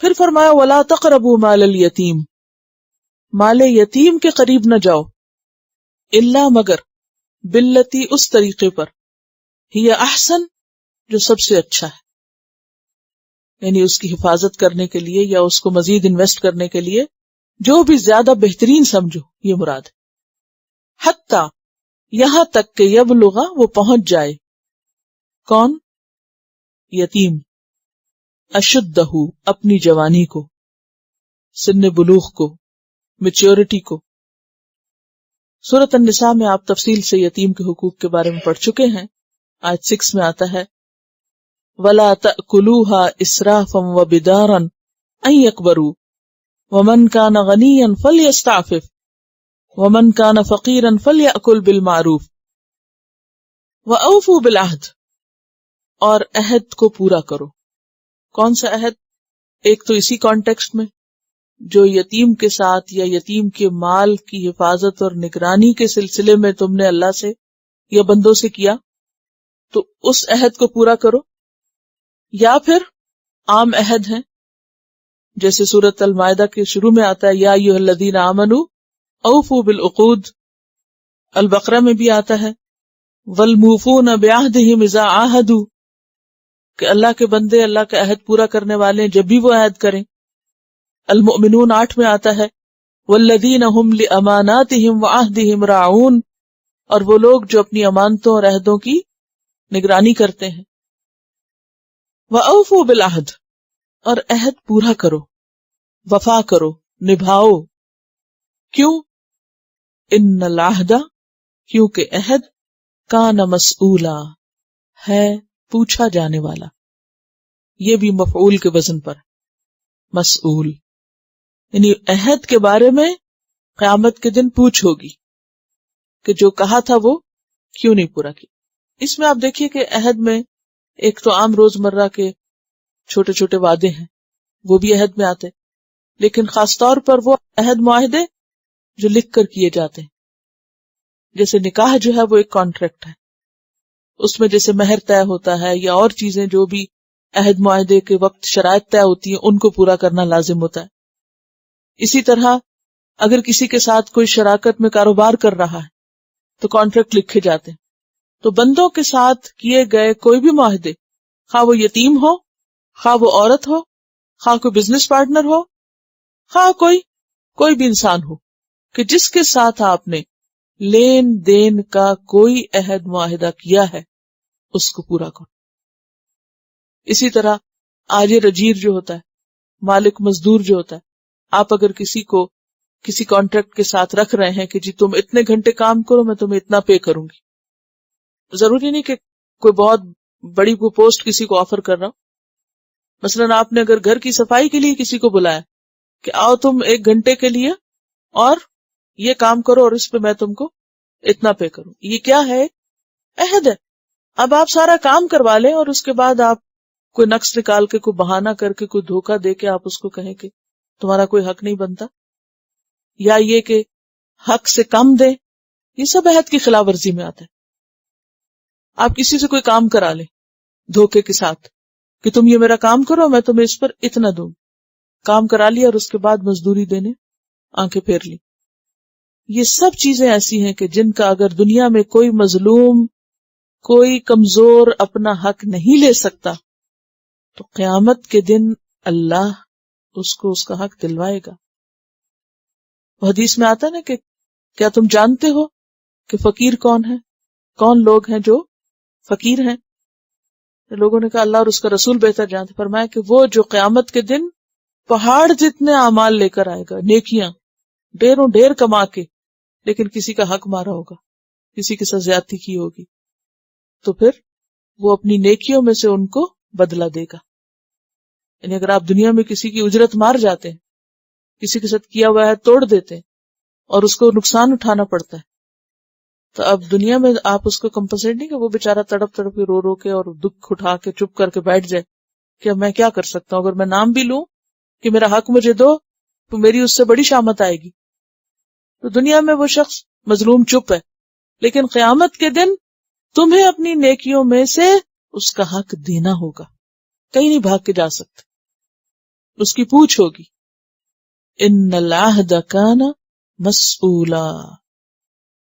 پھر فرمایا ولا تقربوا مال الیتیم، مال یتیم کے قریب نہ جاؤ، الا مگر باللتی اس طریقے پر، ہی احسن جو سب سے اچھا ہے، یعنی اس کی حفاظت کرنے کے لیے یا اس کو مزید انویسٹ کرنے کے لیے جو بھی زیادہ بہترین سمجھو، یہ مراد ہے۔ حتی یہاں تک کہ یبلغ وہ پہنچ جائے، کون؟ یتیم، اشدہ اپنی جوانی کو، سن بلوغ کو، میچیورٹی کو۔ سورۃ النساء میں آپ تفصیل سے یتیم کے حقوق کے بارے میں پڑھ چکے ہیں۔ آیت 6 میں آتا ہے وَلَا تَأْكُلُوهَا إِسْرَافًا وَبِدَارًا أَن يَكْبَرُوا وَمَنْ كَانَ غَنِيًّا فَلْيَسْتَعْفِفْ وَمَنْ كَانَ فَقِيرًا فَلْيَأْكُلْ بِالْمَعْرُوفِ وَأَوْفُوا بِالْعَهْدِ، اور عہد کو پورا کرو۔ کون سا عہد؟ ایک تو اسی کانٹیکسٹ میں جو یتیم کے ساتھ یا یتیم کے مال کی حفاظت اور نگرانی کے سلسلے میں تم نے اللہ سے یا بندوں سے کیا، تو اس عہد کو پورا کرو، یا پھر عام عہد ہیں جیسے سورۃ المائدہ کے شروع میں آتا ہے یا ایھا الذین آمنوا اوفوا بالعقود، البقرہ میں بھی آتا ہے والموفون بعہدہم اذا عاہدوا، کہ اللہ کے بندے اللہ کا عہد پورا کرنے والے ہیں جب بھی وہ عہد کریں۔ المؤمنون 8 میں آتا ہے والذین هم لاماناتہم وعہدہم راعون، اور وہ لوگ جو اپنی امانتوں اور عہدوں کی نگرانی کرتے ہیں۔ وَأَوْفُوا بِالْعَهْدِ، اور عہد پورا کرو، وفا کرو، نبھاؤ۔ کیوں؟ ان العہد، کیونکہ عہد کان مسئولا، ہے پوچھا جانے والا۔ یہ بھی مفعول کے وزن پر، مسئول، یعنی عہد کے بارے میں قیامت کے دن پوچھ ہوگی کہ جو کہا تھا وہ کیوں نہیں پورا کیا۔ اس میں آپ دیکھیے کہ عہد میں ایک تو عام روزمرہ کے چھوٹے چھوٹے وعدے ہیں، وہ بھی عہد میں آتے، لیکن خاص طور پر وہ عہد معاہدے جو لکھ کر کیے جاتے ہیں، جیسے نکاح جو ہے وہ ایک کانٹریکٹ ہے، اس میں جیسے مہر طے ہوتا ہے یا اور چیزیں جو بھی عہد معاہدے کے وقت شرائط طے ہوتی ہیں ان کو پورا کرنا لازم ہوتا ہے۔ اسی طرح اگر کسی کے ساتھ کوئی شراکت میں کاروبار کر رہا ہے تو کانٹریکٹ لکھے جاتے ہیں۔ تو بندوں کے ساتھ کیے گئے کوئی بھی معاہدے، خواہ وہ یتیم ہو، خواہ وہ عورت ہو، خواہ کوئی بزنس پارٹنر ہو، خواہ کوئی بھی انسان ہو، کہ جس کے ساتھ آپ نے لین دین کا کوئی عہد معاہدہ کیا ہے اس کو پورا کرو۔ اسی طرح آجر اجیر جو ہوتا ہے، مالک مزدور جو ہوتا ہے، آپ اگر کسی کو کسی کانٹریکٹ کے ساتھ رکھ رہے ہیں کہ جی تم اتنے گھنٹے کام کرو میں تمہیں اتنا پے کروں گی، ضروری نہیں کہ کوئی بہت بڑی کوئی پوسٹ کسی کو آفر کر رہا ہو۔ مثلاً آپ نے اگر گھر کی صفائی کے لیے کسی کو بلایا کہ آؤ تم 1 گھنٹے کے لیے اور یہ کام کرو اور اس پہ میں تم کو اتنا پے کروں، یہ کیا ہے؟ عہد ہے۔ اب آپ سارا کام کروا لیں اور اس کے بعد آپ کوئی نقص نکال کے، کوئی بہانہ کر کے، کوئی دھوکہ دے کے آپ اس کو کہیں کہ تمہارا کوئی حق نہیں بنتا، یا یہ کہ حق سے کم دے، یہ سب عہد کی خلاف ورزی میں آتا ہے۔ آپ کسی سے کوئی کام کرا لیں دھوکے کے ساتھ کہ تم یہ میرا کام کرو میں تمہیں اس پر اتنا دوں، کام کرا لیا اور اس کے بعد مزدوری دینے آنکھیں پھیر لی۔ یہ سب چیزیں ایسی ہیں کہ جن کا اگر دنیا میں کوئی مظلوم، کوئی کمزور اپنا حق نہیں لے سکتا تو قیامت کے دن اللہ اس کو اس کا حق دلوائے گا۔ حدیث میں آتا نا کہ کیا تم جانتے ہو کہ فقیر کون ہے؟ کون لوگ ہیں جو فقیر ہیں؟ لوگوں نے کہا اللہ اور اس کا رسول بہتر جانتے۔ فرمایا کہ وہ جو قیامت کے دن پہاڑ جتنے اعمال لے کر آئے گا، نیکیاں ڈھیروں ڈھیر کما کے، لیکن کسی کا حق مارا ہوگا، کسی کے ساتھ زیادتی کی ہوگی، تو پھر وہ اپنی نیکیوں میں سے ان کو بدلہ دے گا۔ یعنی اگر آپ دنیا میں کسی کی اجرت مار جاتے ہیں، کسی کے ساتھ کیا ہوا ہے توڑ دیتے ہیں اور اس کو نقصان اٹھانا پڑتا ہے، تو اب دنیا میں آپ اس کو کمپنسیٹ نہیں کہ وہ بیچارہ تڑپ تڑپ کے رو کے اور دکھ اٹھا کے چپ کر کے بیٹھ جائے کہ اب میں کیا کر سکتا ہوں، اگر میں نام بھی لوں کہ میرا حق مجھے دو تو میری اس سے بڑی شامت آئے گی۔ تو دنیا میں وہ شخص مظلوم چپ ہے، لیکن قیامت کے دن تمہیں اپنی نیکیوں میں سے اس کا حق دینا ہوگا، کہیں نہیں بھاگ کے جا سکتے۔ اس کی پوچھ ہوگی. ان العہد کان مسئولا.